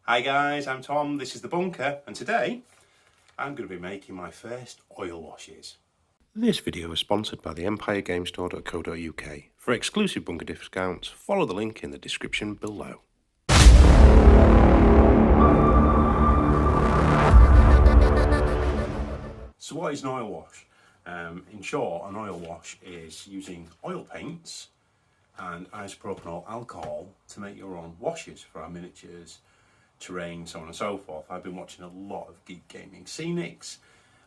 Hi guys, I'm Tom, this is The Bunker, and today I'm going to be making my first oil washes. This video is sponsored by the empiregamestore.co.uk. For exclusive bunker discounts, follow the link in the description below. So what is an oil wash? In short, an oil wash is using oil paints and isopropanol alcohol to make your own washes for our miniatures, terrain, so on and so forth. I've been watching a lot of Geek Gaming Scenics,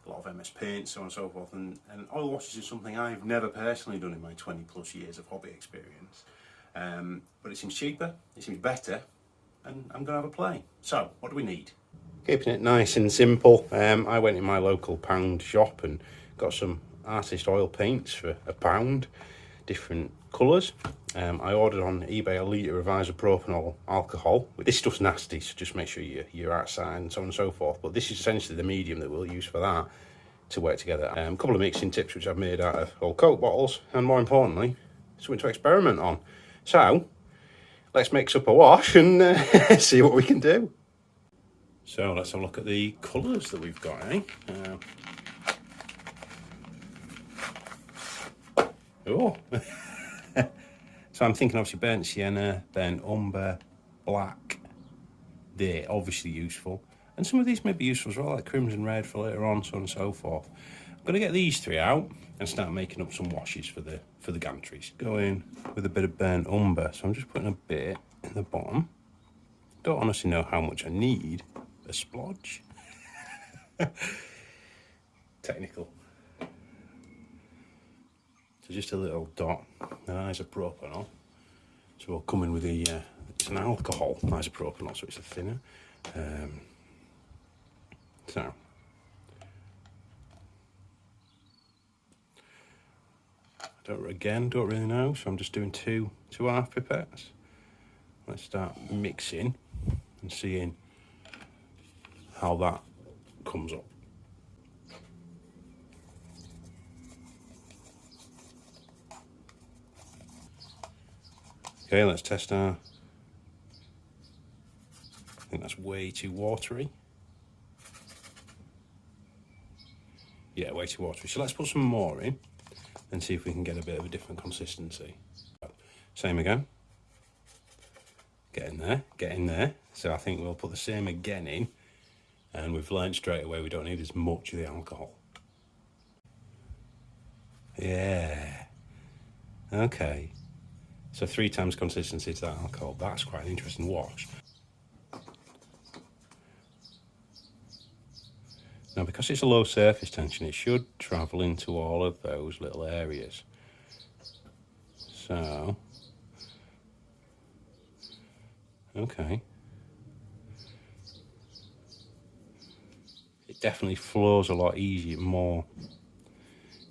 a lot of MS Paint, so on and so forth, and oil washes is something I've never personally done in my 20 plus years of hobby experience. But it seems cheaper, it seems better, and I'm going to have a play. So, what do we need? Keeping it nice and simple, I went in my local pound shop and got some artist oil paints for £1, different colours. I ordered on eBay a litre of isopropanol alcohol. This stuff's nasty, so just make sure you're outside and so on and so forth. But this is essentially the medium that we'll use for that to work together. A couple of mixing tips which I've made out of old Coke bottles, and more importantly, something to experiment on. So, let's mix up a wash and see what we can do. So let's have a look at the colours that we've got, eh? Oh! So I'm thinking obviously burnt sienna, burnt umber, black. They're obviously useful. And some of these may be useful as well, like crimson red for later on, so on and so forth. I'm going to get these three out and start making up some washes for the gantries. Go in with a bit of burnt umber. So I'm just putting a bit in the bottom. Don't honestly know how much I need. A splodge. Technical. So just a little dot, an isopropanol. So we'll come in with the, it's an alcohol isopropanol, so it's a thinner. So. Don't really know, so I'm just doing two half pipettes. Let's start mixing and seeing how that comes up. Okay, let's test our, I think that's way too watery. Yeah, way too watery. So let's put some more in and see if we can get a bit of a different consistency. Same again. Get in there. So I think we'll put the same again in, and we've learned straight away we don't need as much of the alcohol. Yeah. Okay. So 3 times consistency to that alcohol. That's quite an interesting wash. Now, because it's a low surface tension, it should travel into all of those little areas. So, okay. It definitely flows a lot easier, more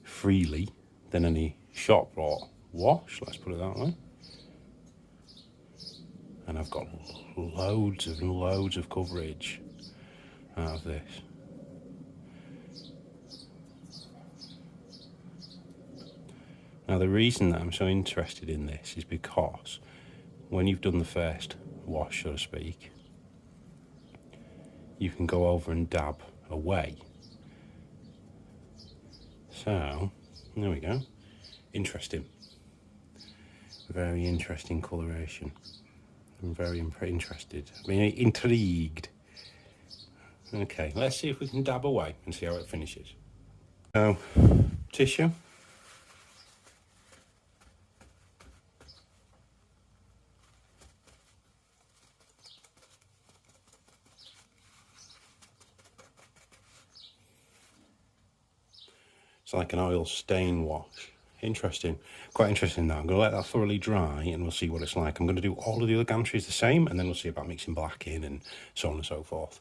freely than any shop bought wash, let's put it that way. And I've got loads and loads of coverage out of this. Now the reason that I'm so interested in this is because when you've done the first wash, so to speak, you can go over and dab away. So, there we go. Interesting. Very interesting coloration. I'm very interested. I mean, intrigued. Okay, let's see if we can dab away and see how it finishes. So, tissue. It's like an oil stain wash. Interesting. Quite interesting now. I'm going to let that thoroughly dry and we'll see what it's like. I'm going to do all of the other gantries the same, and then we'll see about mixing black in and so on and so forth.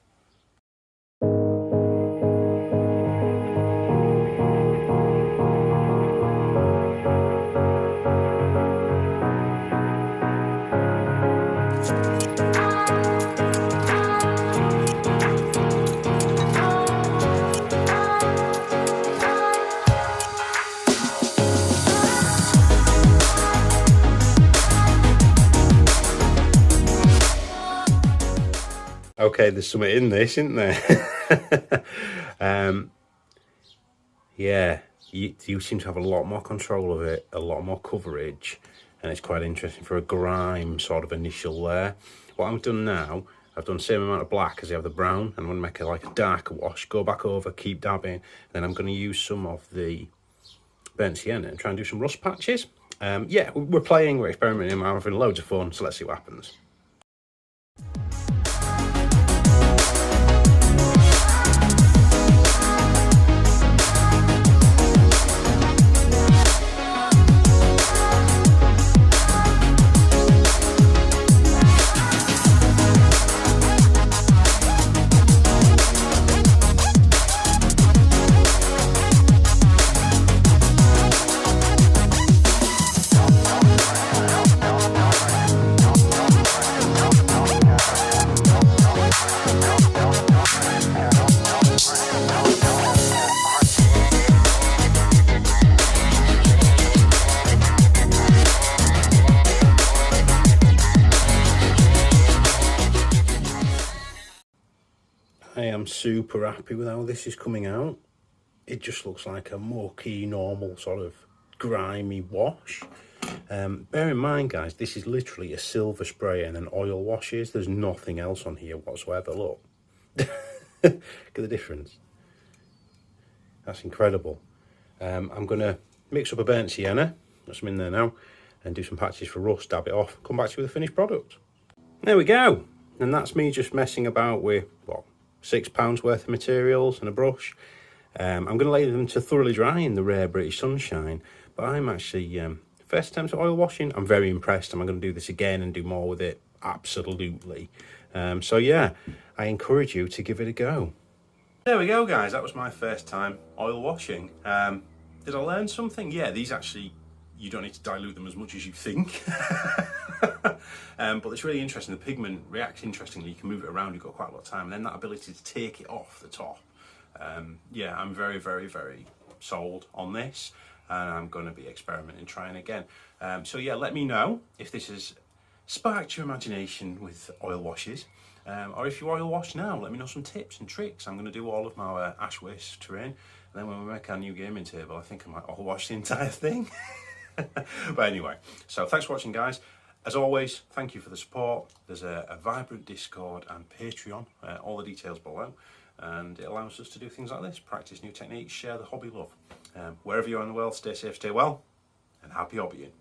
Okay, there's something in this, isn't there? Yeah, you seem to have a lot more control of it, a lot more coverage, and it's quite interesting for a grime sort of initial layer. What I've done now, I've done the same amount of black as I have the brown. I'm going to make it like a darker wash, go back over, keep dabbing, then I'm going to use some of the burnt sienna and try and do some rust patches. Yeah, we're playing, we're experimenting, we're having loads of fun, so let's see what happens. I am super happy with how this is coming out. It just looks like a mucky, normal sort of grimy wash. Bear in mind, guys, this is literally a silver spray and an oil washes. There's nothing else on here whatsoever. Look. Look at the difference. That's incredible. I'm going to mix up a burnt sienna, got some in there now, and do some patches for rust, dab it off, come back to you with a finished product. There we go. And that's me just messing about with, what, £6 worth of materials and a brush. I'm going to lay them to thoroughly dry in the rare British sunshine, but I'm actually, first attempt at oil washing, I'm very impressed. Am I going to do this again and do more with it? Absolutely. So yeah, I encourage you to give it a go. There we go, guys. That was my first time oil washing. Did I learn something? Yeah, these actually, you don't need to dilute them as much as you think. But it's really interesting. The pigment reacts interestingly. You can move it around, you've got quite a lot of time. And then that ability to take it off the top. Yeah, I'm very, very, very sold on this. And I'm going to be experimenting, trying again. So yeah, let me know if this has sparked your imagination with oil washes. Or if you oil wash now, let me know some tips and tricks. I'm going to do all of my ash waste terrain. And then when we make our new gaming table, I think I might oil wash the entire thing. But anyway, so thanks for watching, guys. As always, thank you for the support. There's a vibrant Discord and Patreon, all the details below. And it allows us to do things like this, practice new techniques, share the hobby love. Wherever you are in the world, stay safe, stay well, and happy hobbying.